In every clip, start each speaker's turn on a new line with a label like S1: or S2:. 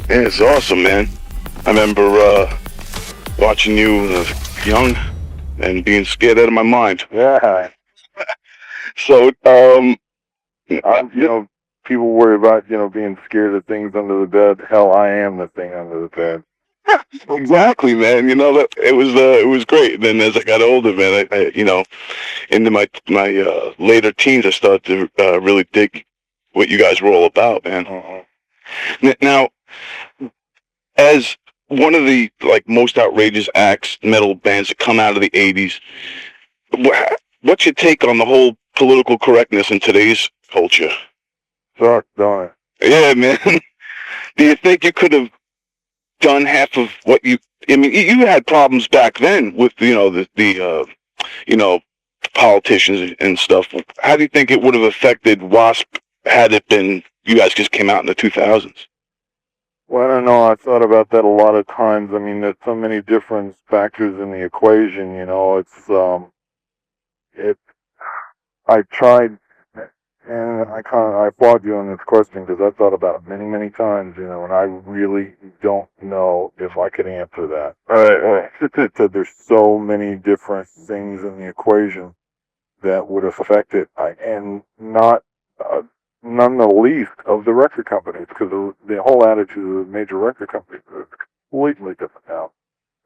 S1: Yeah, it's awesome, man. I remember watching you when I was young and being scared out of my mind.
S2: Yeah,
S1: So,
S2: people worry about being scared of things under the bed. Hell, I am the thing under the bed.
S1: exactly, man. That it was great. And then as I got older, man, into my later teens, I started to really dig what you guys were all about, man. Now, as one of the most outrageous acts metal bands that come out of the '80s, what's your take on the whole political correctness in today's culture?
S2: Sucks, don't it?
S1: Yeah, man. Do you think you could have done half of what you? I mean, you had problems back then with the you know politicians and stuff. How do you think it would have affected Wasp had it been you guys just came out in the 2000s?
S2: Well, I don't know. I thought about that a lot of times. I mean, there's so many different factors in the equation. It. I tried, and I applaud you on this question because I thought about it many, many times. And I really don't know if I could answer that.
S1: Right.
S2: So there's so many different things in the equation that would affect it, and not uh, none the least of the record companies, because the whole attitude of the major record companies is completely different now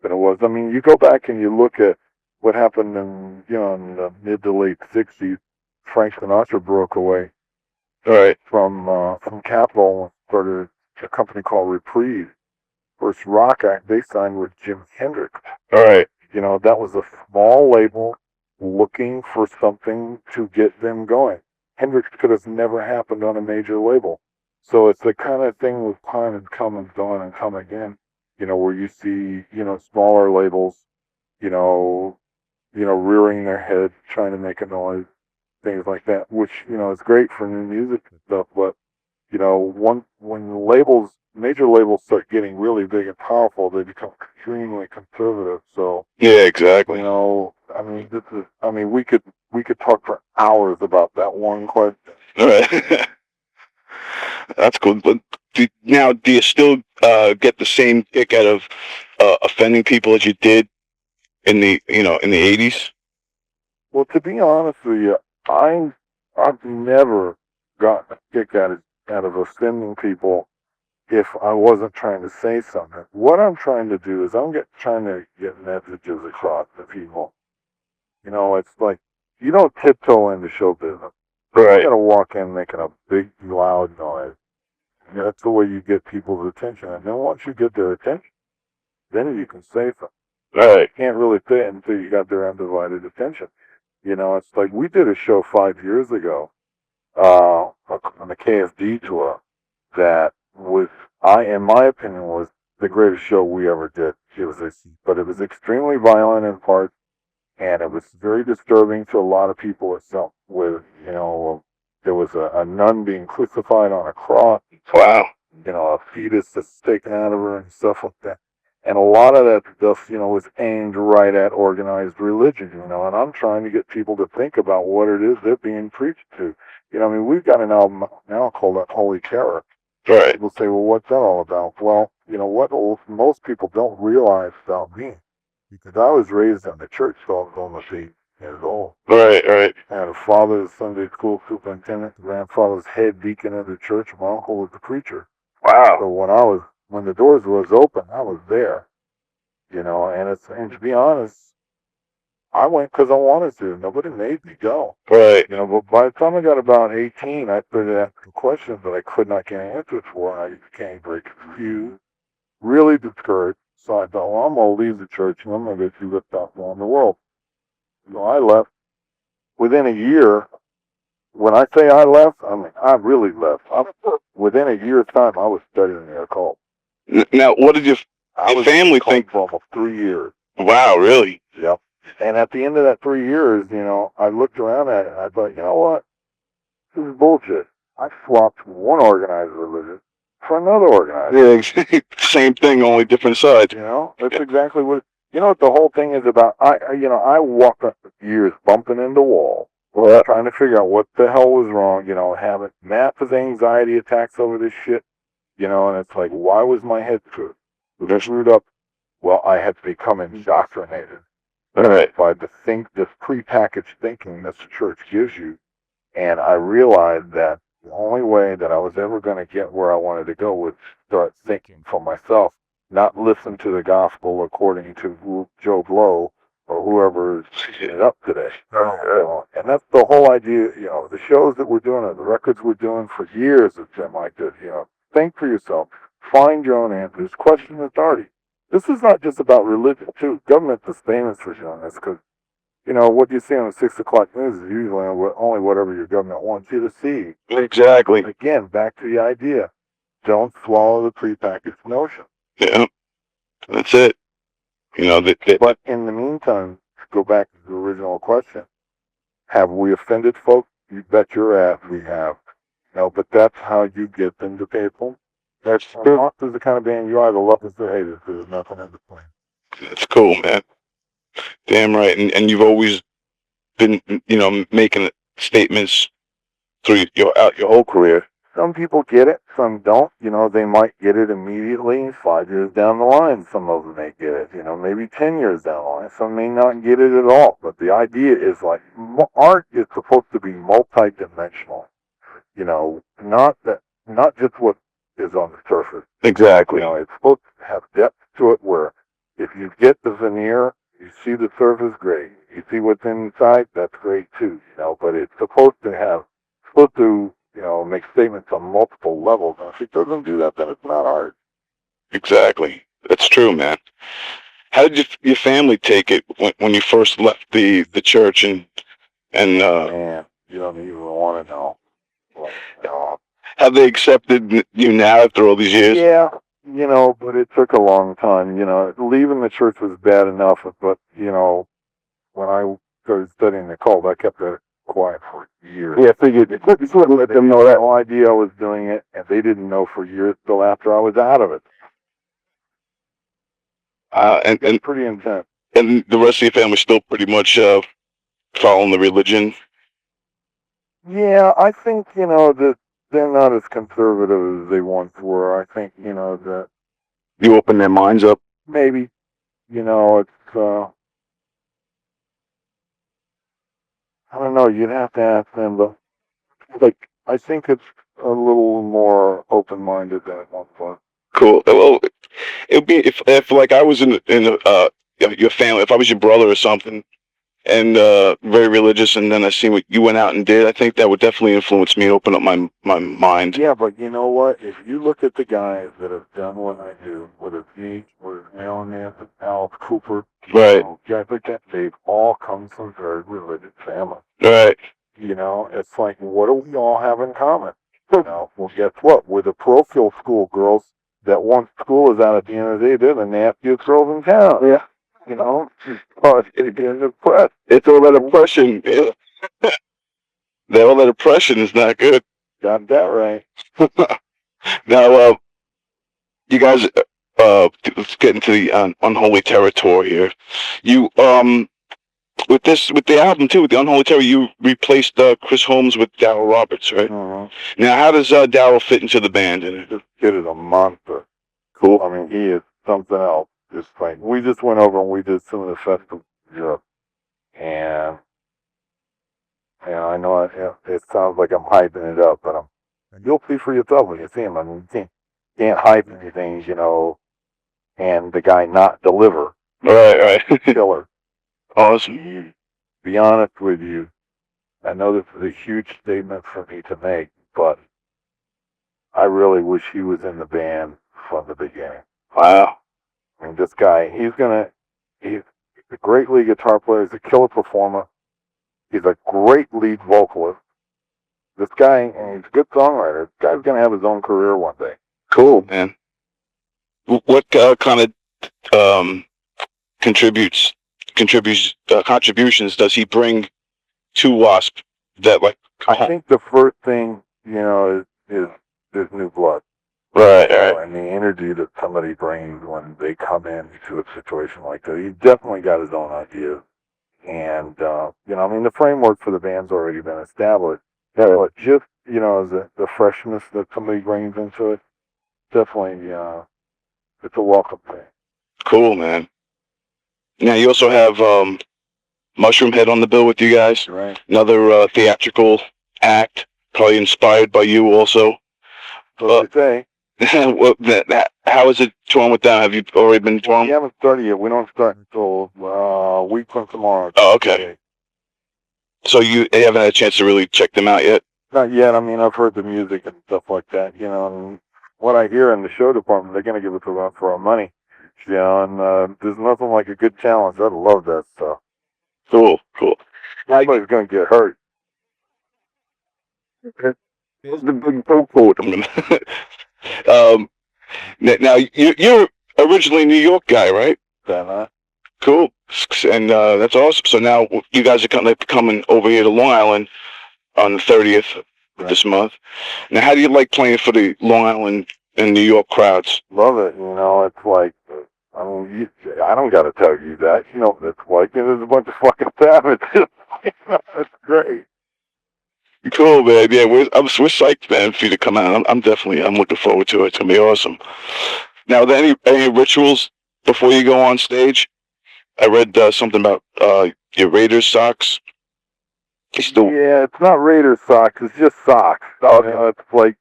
S2: than it was. I mean, you go back and you look at what happened in the mid to late '60s. Frank Sinatra broke away
S1: Right.
S2: from Capitol and started a company called Reprise. First rock act they signed with Jim Hendrix.
S1: All right.
S2: That was a small label looking for something to get them going. Hendrix could have never happened on a major label. So it's the kind of thing with time and come and gone and come again, where you see, smaller labels, you know, rearing their head, trying to make a noise, things like that, which, is great for new music and stuff. But, when major labels start getting really big and powerful, they become extremely conservative. So,
S1: Yeah, exactly.
S2: we could talk for hours about that one question.
S1: All right. That's cool. But now, do you still get the same kick out of offending people as you did in the '80s?
S2: Well, to be honest with you, I've never gotten a kick out of offending people if I wasn't trying to say something. What I'm trying to do is trying to get messages across to people. It's like you don't tiptoe into show business.
S1: Right.
S2: You gotta walk in making a big, loud noise. That's the way you get people's attention. And then once you get their attention, then you can say something.
S1: Right.
S2: You can't really say it until you got their undivided attention. It's like we did a show 5 years ago on the KSD tour that in my opinion, was the greatest show we ever did. But it was extremely violent in parts, and it was very disturbing to a lot of people. Itself, there was a nun being crucified on a cross.
S1: Wow.
S2: A fetus that's taken out of her and stuff like that. And a lot of that stuff, was aimed right at organized religion, and I'm trying to get people to think about what it is they're being preached to. We've got an album now called Holy Terror.
S1: Right.
S2: People say, well, what's that all about? Well, what most people don't realize about me, because I was raised in the church till I was almost 8 years old.
S1: Right, right.
S2: I had a father, the Sunday school superintendent, the grandfather's head deacon of the church. My uncle was the preacher.
S1: Wow.
S2: So when the doors was open, I was there. And to be honest, I went because I wanted to. Nobody made me go.
S1: Right.
S2: But by the time I got about 18, I started asking questions that I could not get answers for, and I became very confused, really discouraged. So I thought, well, I'm going to leave the church and I'm going to go see what's out there in the world. So I left. Within a year, when I say I left, I mean, I really left. Within a year's time, I was studying the occult.
S1: Now, what did your family think?
S2: For almost 3 years.
S1: Wow, really?
S2: Yep. And at the end of that 3 years, I looked around at it and I thought, you know what? This is bullshit. I swapped one organized religion for another organized.
S1: Yeah, same thing, only different sides.
S2: That's exactly what. What the whole thing is about. I walked up for years bumping into walls, trying to figure out what the hell was wrong. Having massive anxiety attacks over this shit. you know, and it's like, why was my head screwed up? Well, I had become indoctrinated by this prepackaged thinking that the church gives you. And I realized that the only way that I was ever going to get where I wanted to go was start thinking for myself, not listen to the gospel according to Joe Blow or whoever is it up today. And that's the whole idea, you know, the shows that we're doing, the records we're doing for years have been like this, you know. Think for yourself. Find your own answers. Question authority. This is not just about religion, too. Government is famous for doing this because, you know, what you see on the 6 o'clock news is usually only whatever your government wants you to see.
S1: Exactly.
S2: Again, back to the idea. Don't swallow the prepackaged notion.
S1: Yeah, that's it. You know,
S2: But in the meantime, to go back to the original question, have we offended folks? You bet your ass we have. No, but that's how you get them to pay for. That's true. Is the kind of band you either love us or hate us. There's nothing in between.
S1: That's cool, man. Damn right. And you've always been, you know, making statements through your whole career.
S2: Some people get it, some don't. You know, they might get it immediately. 5 years down the line, some of them may get it. You know, maybe 10 years down the line, some may not get it at all. But the idea is like art is supposed to be multi-dimensional. You know, not just what is on the surface.
S1: Exactly.
S2: You know, it's supposed to have depth to it where if you get the veneer, you see the surface, great. You see what's inside, that's great too. You know, but it's supposed to, you know, make statements on multiple levels. And if it doesn't do that, then it's not art.
S1: Exactly. That's true, man. How did your family take it when you first left the church and
S2: Man, you don't even want to know.
S1: have they accepted you now after all these years?
S2: Yeah, you know, but it took a long time. You know, leaving the church was bad enough, but you know, when I started studying the cult, I kept it quiet for years.
S1: Yeah, I figured it wouldn't let them know that.
S2: No idea I was doing it, and they didn't know for years till after I was out of it.
S1: And
S2: pretty intense.
S1: And the rest of your family still pretty much following the religion?
S2: Yeah, I think, you know, that they're not as conservative as they once were. I think, you know, that
S1: You open their minds up?
S2: maybe, you know, it's, I don't know, you'd have to ask them, but, like, I think it's a little more open-minded than it once was.
S1: Cool. Well, it would be if like I was in your family, if I was your brother or something, and very religious, and then I see what you went out and did, I think that would definitely influence me, open up my mind.
S2: Yeah, but you know what? If you look at the guys that have done what I do, whether it's me, whether it's Alan Nancy, Al Cooper,
S1: Right.
S2: You know, guys like that, they've all come from very religious families.
S1: Right.
S2: You know, it's like, what do we all have in common? You know, well, guess what? We're the parochial school girls that once school is out at the end of the day, they're the nastiest girls in town.
S1: Yeah.
S2: You know,
S1: it's all that oppression. Yeah. All that oppression is not good.
S2: Got that right.
S1: Now, you guys, let's get into the unholy territory here. You, with the album too, with the Unholy Terror, you replaced Chris Holmes with Darryl Roberts, right?
S2: Mm-hmm.
S1: Now, how does Darryl fit into the band?
S2: This kid is a monster.
S1: Cool.
S2: I mean, he is something else. Just like we just went over and we did some of the festivals in Europe, and I know it sounds like I'm hyping it up, but you'll see for yourself when you see him. I mean, you can't hype anything, you know, and the guy not deliver.
S1: Right.
S2: Killer.
S1: Awesome.
S2: Be honest with you, I know this is a huge statement for me to make, but I really wish he was in the band from the beginning.
S1: Wow.
S2: I mean, this guy, he's a great lead guitar player. He's a killer performer. He's a great lead vocalist. This guy, and he's a good songwriter. This guy's going to have his own career one day.
S1: Cool, man. What kind of contributions does he bring to Wasp? That like
S2: I think the first thing, you know, is new blood.
S1: Right.
S2: And the energy that somebody brings when they come into a situation like that. He's definitely got his own ideas. And, you know, I mean, the framework for the band's already been established. Yeah. But just, you know, the freshness that somebody brings into it, definitely, it's a welcome thing.
S1: Cool, man. Now you also have Mushroom Head on the bill with you guys.
S2: Right.
S1: Another theatrical act, probably inspired by you also.
S2: So they say.
S1: How is it touring with them? Have you already been touring?
S2: We haven't started yet. We don't start until a week from tomorrow.
S1: Oh, okay. So you haven't had a chance to really check them out yet?
S2: Not yet. I mean, I've heard the music and stuff like that, you know, and what I hear in the show department, they're going to give it to us for our money. You know, and there's nothing like a good challenge. I love that stuff.
S1: Cool.
S2: Nobody's going to get hurt.
S1: Here's the big quote. Now you're originally a New York guy, right? Cool. And that's awesome. So now you guys are coming over here to Long Island on the 30th of this month. Now, how do you like playing for the Long Island and New York crowds?
S2: Love it. You know, it's like, I mean, I don't got to tell you that. You know what it's like. There's a bunch of fucking savages. It's great.
S1: Cool, man. Yeah, we're psyched, man, for you to come out. I'm looking forward to it. It's gonna be awesome. Now, are there any rituals before you go on stage? I read something about your Raiders socks.
S2: Yeah, it's not Raiders socks. It's just socks. It's like,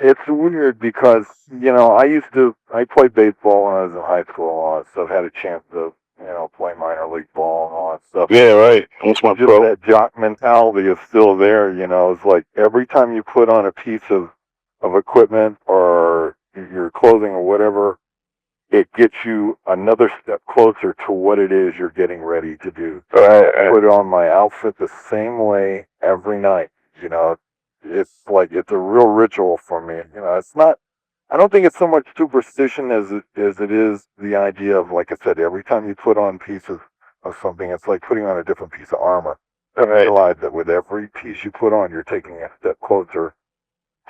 S2: it's weird because, you know, I played baseball when I was in high school and all that stuff. Had a chance to, you know, play minor league ball and all that stuff.
S1: Yeah, right. Almost went pro.
S2: That jock mentality is still there, you know. It's like every time you put on a piece of equipment or your clothing or whatever, it gets you another step closer to what it is you're getting ready to do. I put on my outfit the same way every night. You know, it's like, it's a real ritual for me. You know, it's not, I don't think it's so much superstition as it is the idea of, like I said, every time you put on pieces of something, it's like putting on a different piece of armor. You realize that with every piece you put on, you're taking a step closer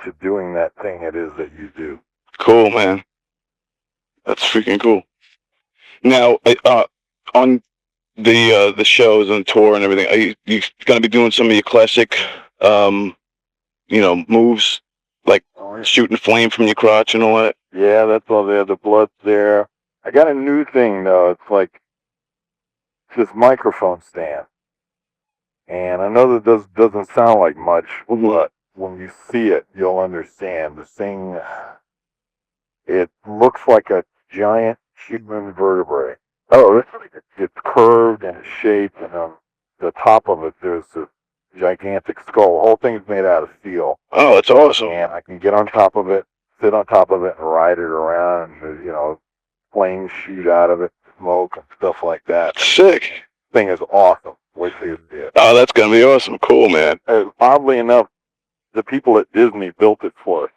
S2: to doing that thing it is that you do.
S1: Cool, man. That's freaking cool. Now, on the shows and tour and everything, are you going to be doing some of your classic, you know, moves, like shooting flame from your crotch and all that?
S2: Yeah, that's all there. The blood's there. I got a new thing, though. It's like this microphone stand. And I know that doesn't sound like much, but when you see it, you'll understand. The thing, it looks like a giant human vertebrae. Oh, it's curved and shaped, and on the top of it, there's a gigantic skull. The whole thing's made out of steel.
S1: Oh, that's awesome.
S2: And I can get on top of it, sit on top of it, and ride it around, and, you know, flames shoot out of it, smoke, and stuff like that.
S1: Sick.
S2: Thing is awesome. Wait till you see it.
S1: Oh, that's going to be awesome. Cool, man.
S2: Oddly enough, the people at Disney built it for us.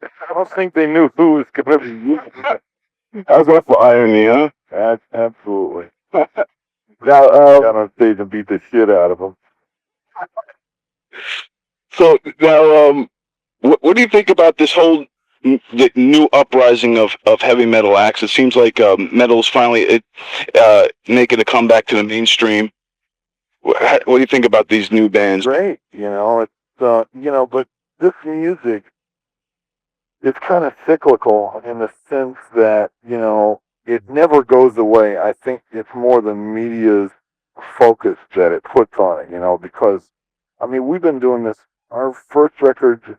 S2: I don't think they knew who was going to be using it.
S1: How's that for irony, huh?
S2: Absolutely.
S1: Now,
S2: got on stage and beat the shit out of them.
S1: So now, what do you think about this whole the new uprising of heavy metal acts? It seems like metal's finally making a comeback to the mainstream. What do you think about these new bands?
S2: Great, you know, it's you know, but this music, it's kind of cyclical in the sense that, you know, it never goes away. I think it's more the media's focus that it puts on it, you know, because, I mean, we've been doing this. Our first record, it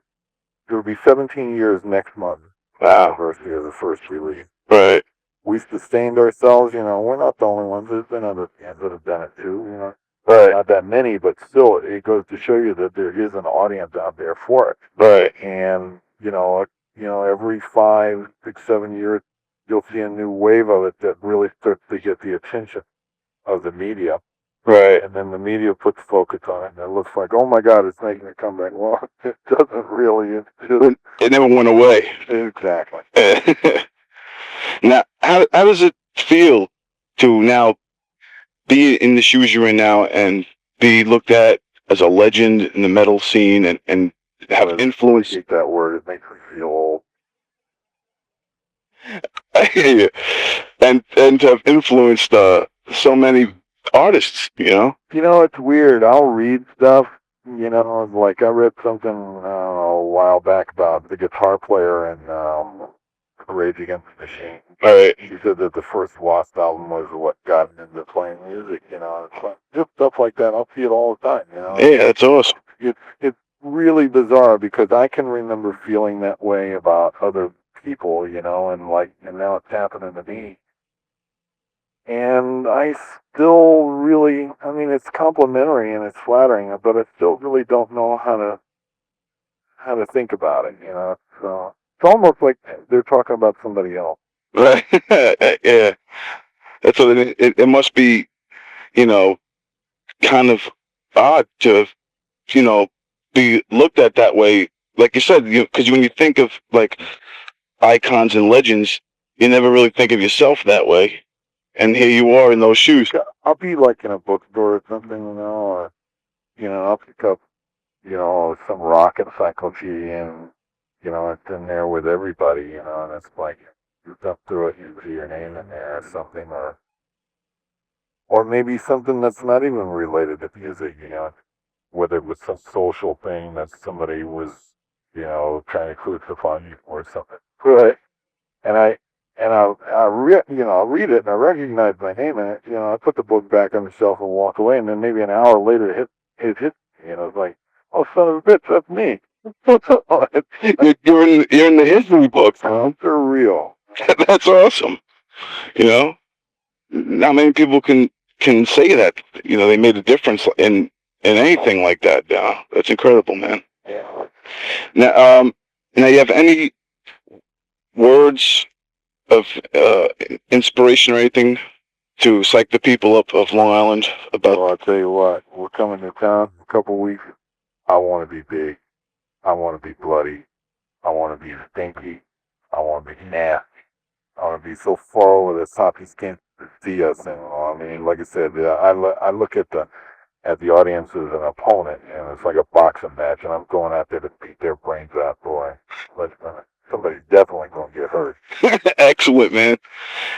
S2: will be 17 years next month.
S1: Wow.
S2: Anniversary of the first release.
S1: Right.
S2: We sustained ourselves, you know, we're not the only ones. There's been other bands that have done it too, you know.
S1: Right.
S2: Not that many, but still, it goes to show you that there is an audience out there for it.
S1: Right.
S2: And, you know, every 5, 6, 7 years, you'll see a new wave of it that really starts to get the attention of the media.
S1: Right.
S2: And then the media puts focus on it, and it looks like, oh my God, it's making a comeback. Well, it doesn't really.
S1: It never went away.
S2: Exactly.
S1: Now, how does it feel to now be in the shoes you're in now and be looked at as a legend in the metal scene and have influence?
S2: I hate that word. It makes me feel old.
S1: I hear you. And to have influenced so many artists, you know?
S2: You know, it's weird. I'll read stuff You know, like I read something a while back about the guitar player in Rage Against the Machine.
S1: All right.
S2: He said that the first Lost album was what got him into playing music. You know, it's like, just stuff like that. I'll see it all the time. You know,
S1: Yeah, that's awesome.
S2: it's really bizarre because I can remember feeling that way about other people. You know, and now it's happening to me. And I still really, I mean, it's complimentary and it's flattering, but I still really don't know how to think about it. You know, so it's almost like they're talking about somebody else.
S1: Right. Yeah. That's what it must be, you know, kind of odd to, you know, be looked at that way. Like you said, because when you think of like icons and legends, you never really think of yourself that way. And here you are in those shoes.
S2: I'll be like in a bookstore or something, or I'll pick up, some rock encyclopedia, and it's in there with everybody, and it's like you jump through it, you see your name in there or something, or maybe something that's not even related to music, whether it was some social thing that somebody was, trying to crucify you or something. Right. And I'll read it and I recognize my name in it. I put the book back on the shelf and walk away, and then maybe an hour later it hits me. It's like, oh, son of a bitch, that's me.
S1: You're in the history books, huh?
S2: They're real.
S1: That's awesome. You know, not many people can say that. They made a difference in anything like that. That's incredible, man.
S2: Yeah.
S1: Now you have any words of inspiration or anything to psych the people up of Long Island about?
S2: Well, I'll tell you what, we're coming to town in a couple weeks. I want to be big. I want to be bloody. I want to be stinky. I want to be nasty. I want to be so far over the top he can't see us anymore. I mean, like I said, I look at the audience as an opponent, and it's like a boxing match, and I'm going out there to beat their brains out, boy. But somebody's definitely going to get hurt.
S1: Excellent, man.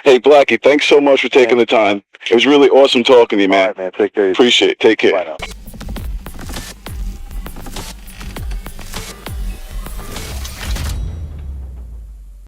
S1: Hey, Blackie, thanks so much for taking the time. It was really awesome talking to you, man.
S2: All right, man. Take care.
S1: Appreciate it. Take care.
S2: Bye now.